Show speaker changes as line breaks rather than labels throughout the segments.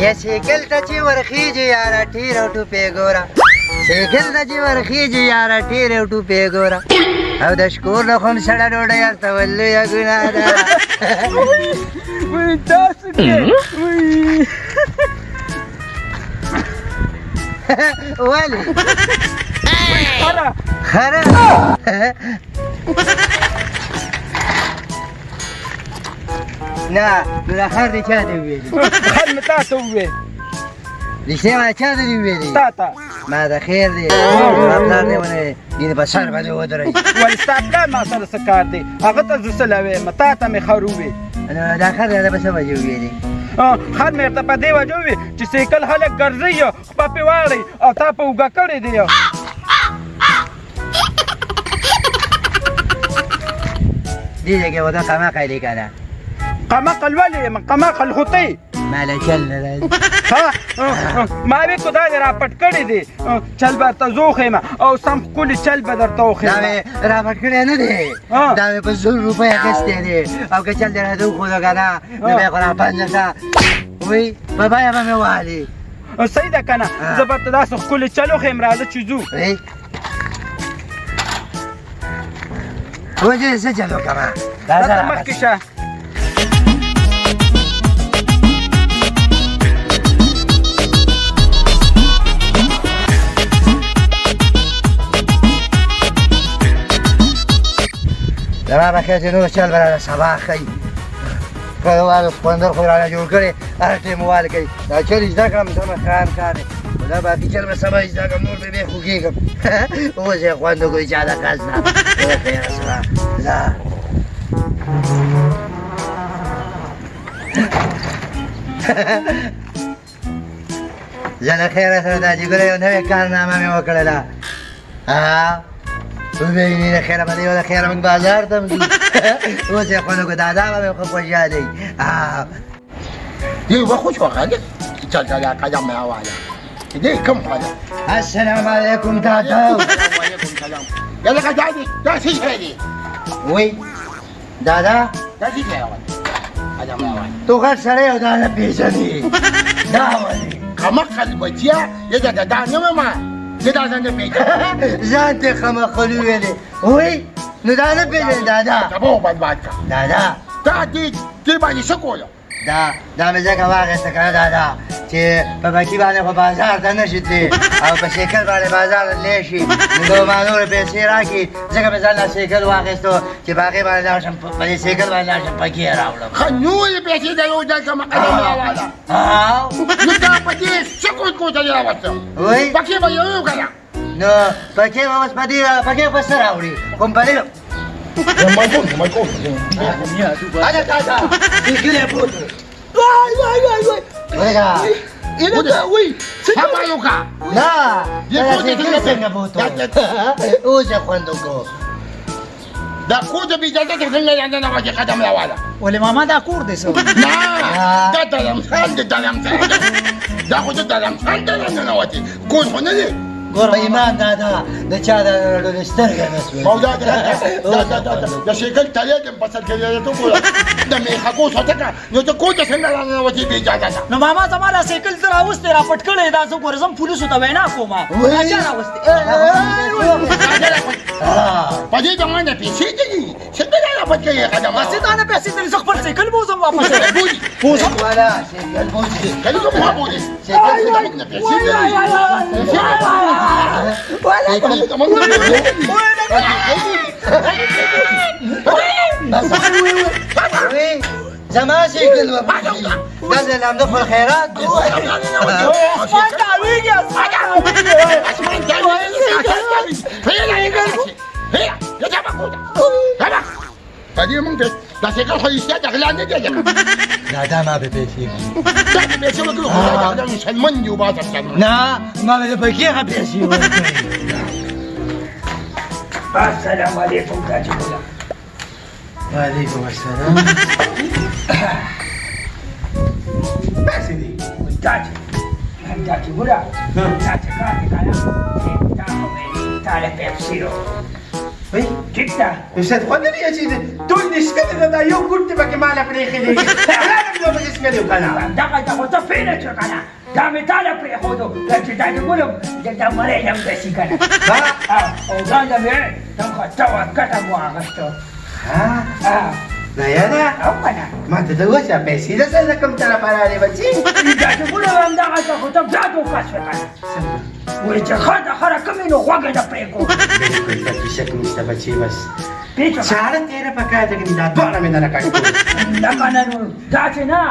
یا سیکل ته چې ورخیږي یاره ټیر او ټوپې ګوره سیکل ته چې ورخیږي یاره ټیر او ټوپې ګوره او د شکور له خم سړه ډوډۍ استول لویه ګناه ده
وای تاسو کې
ولې خره نه نو دا خر دې چا ته وویلي
خر مې تا ته وویل
رښتیا ما چا ته دې وویلي
تا ته
ما د خیر دی ما پلار دی ونه ګینې په سر باندې ودرئ
ولې ستا پلار ما سره څه کار دی هغه ته زه څه لویم تا ته مې خر وویل
نو دا خر دی په څه وجه وویلي
خر مې ورته په دې وجه وویل چې سیکل خلک ګرځوي خپه پې واړئ او تا په اوږه کړی دی
دې ځای کې ودا قمقی دی که نه
قمقل ولې یم قمقل خو ته
ما له چل نه راځي
ما وی کو دا دې راپټ کړی دی چل به درته زه وښیم او سم ښکلي چل به درته
دا
وښیم
مې راپټ کړی نه دی دا مې په 100 روپۍ اخیستی دی او که چل دې راته وښودو که نه نو بیا خو راپنځه شه وایي په بیه به مې والي
صحیح ده که نه زه به ته داسې ښکلي چل وښیم راځه چې ځو
وجه څه چل وکړمه
دلته مخکې شه
زما په خیر چې نور چل به راله سبا ښیي کلیوالو سخوندر خو راله جوړ کړی هر ټیم موال کوي دا چل زده کړم دمه خام کار دی خو دا باقي چل به سبا زده کړم نور به بیا خوږېږم اوس یې خوند وکړي چا د کس نه خدای خیره سره ځه زه له خیره سره دا چې ګوره یو نوې کارنامه مې وکړله وبینی د خیره باندې یو د خیره موږ بازار ته ځو اوس یې خوند وکړو دادا به مې خو خوشحالوي
دې وخت خو خالد چل چل قدم مې اواله دې کوم خالد
السلام علیکم تاته
وعلیکم سلام یلا قدادي دا څه شی دی
وای دادا
دا څه شی قدم مې اواله
تو غټ سړی او دا نه پېژنې دا ولې
قمقل بچیا یدا دا نه ما دا ځان نه پیژنې
ځان ته خمقلو ویلې وای نو دا نه پېژنې دادا
تبو بدباد کا
دادا
دا دې باندې څه کولو
دا مې ځکه واخیسته که نه دادا چې په بکي باندې خو بازار ته نه شي تللی او په سیکل باندې بازار ته تللی شي نو ما نورې پیسې راکړي ځکه مې ځان له سیکل واخیستو چې په هغې باندې لاړ شم په دې سیکل باندې لاړ شم پکې یې راوړم
ښه نورې پیسې د یو ځل څخه قدم مې اواله نو دا په دې څه کوټه دې راوسته
وای
پکې به یو که نه
نو پکې به اوس په دې پکې به څه راوړي خو په دې
مایکون
هذا دادا يقول يا بوت واي
إذا وي سما يوكا
لا
يقول
يا بوت اوجا خندقو
دا كود بيجازة تخلي عندنا وجه قدم الأولى
ولې ماما دا کور دی څه
لا دا دلمسان دا خود دلمسان عندنا وجه كود هنا ليه
په ایمان دادا د چا د ډول سترګه نسوي
مولا دا شیکل تلیدم پسر کړی ته ګوره د میخه کو ساتکه نو ته کوټه څنګه راغلی وتی به اجازه
نو ماما زما دا سایکل تر اوسته را پټ کړی دا زه ګورم پولیسو ته وینا کوم اچھا راوسته
پدې ته باندې پیسې دي څنګه را پټ کړی قدم
بس دا نه پیسې تل خپل سایکل بوزم واپس
بوزم
ولا شیکل بوزي
کله کوم بوزي
شیکل
نه پیسې دي
ولا زمان شكل هذا اللي عم دخل خيرات
فدي ممكن لا شكل خيستات أغلى نجاجك
لا ده ما ببيشيك
ده بيشيك كله خلاص ده مش هنمني وبعض الكلام
لا ما ببيشيك بيشيك
السلام عليكم تاج الله
وعليكم السلام
سيدي تاج تاج الله تاج كاتي كالا تعال بيبسيرو
وای
ټیک ده
استاد خو نه دی چې ټول نشکل دا یو ګوټ به کې مال پرې خېلې دا نو به اسکل یو کنه
دغه ته خو ته فینه چې کنه دا مې تاله پرېښودو چې دا د ګلم دلته مړی هم رسي کنه او دا د مې دغه ته ورکټه مو اخېستو
نه یاره
او کنه
ما ته د اوسه پیسې درسره کوم طرف راغلې بچي
دا د ګلم همدغه ته خو ته بیا دوکه شوې کنه وایي چې ښه د ښه رقم نو غوږ یې نه پرېږدو
بالکل ته شک نشته بچي بس
پیچو
چاړه تیره پکار ده که دا دواړه مې نه راکاږي
دا کنه نو دا چې نه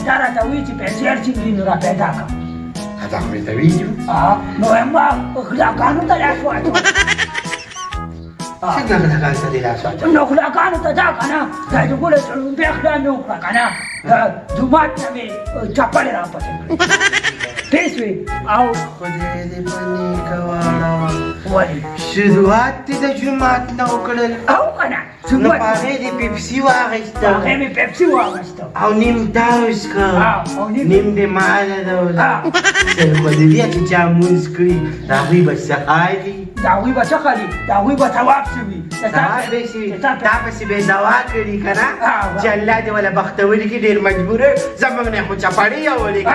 دا راته وایي چې پیسې هر څه دي نو را پیدا کړه
دا خو مې ته ویلي
نو ما غلاګانو ته لاس واچوه
څنګه غلاګانو ته دې لاس واچوه
نو غلاګانو ته دا کنه دا د ګوله څړومبې غلا مې وکړه کنه دا جومات ته مې چپلې راپسې کړې پېس وې او
خدای دې په نیکه واړوه
ولې
شروعات دې د جومات نه وکړل
او کنه
نو په هغې دې پیپسي واخیسته
هغې مې پیپسي واخیسته
او نیم تا وڅښه
او
نیم دې ماله ډوله سل خو دې بیا چې چا مونځ کړي د هغوی به سهار دي
د هغوی به څه کوي د هغوی به ثواب شوي
سهار به شي تا پسې به یې دوا کړي که نه چې الله دې وله بختوري کړي ډېر مجبوره زموږ نه خو چپړې یولې که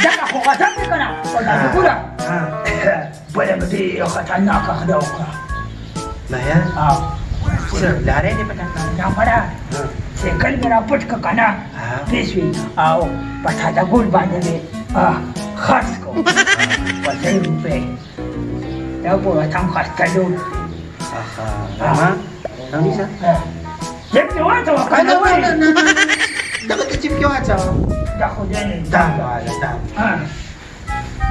دغه خو غضب دی که نه او دا د ګوله بله مې ډېره خطرناکه خدای وکړه
نه یا څه لارې دې پټه کړه
دا مړه سیکل مې را پټ کړه که نه پېس وي او په تازه ګل باندې مې خرڅ کړو په 100 روپۍ دا به ورته هم خسته جوړ
ماما نمیشه
جیب کې واچوه که نه وایي
دغه ته جیب کې واچوه
دا خو دی نه
دا ماله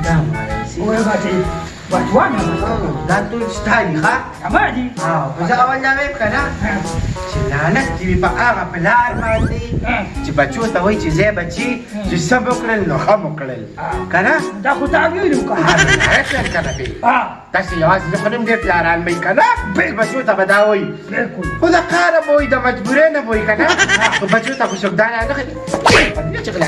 دا ماله
وایي غټې بټوانه
دا ټول ستا دي ښه
زما دي
زه اول دا وایم که نه چې لعنت دې وي په هغه پلار باندې چې بچو ته وایي چې ځای بچي چې څه به وکړل نو ښه مو کړل که نه
دا خو تا ویلو که
هغه که نه پې تاسې یوازې زه خو نه م ډېر پلاران به وي که نه بچو ته به دا وایي
بلکل
خو د کاره به وایي د مجبورۍ نه به وایي که نه خو بچو ته خو څوک دا نه چې غلا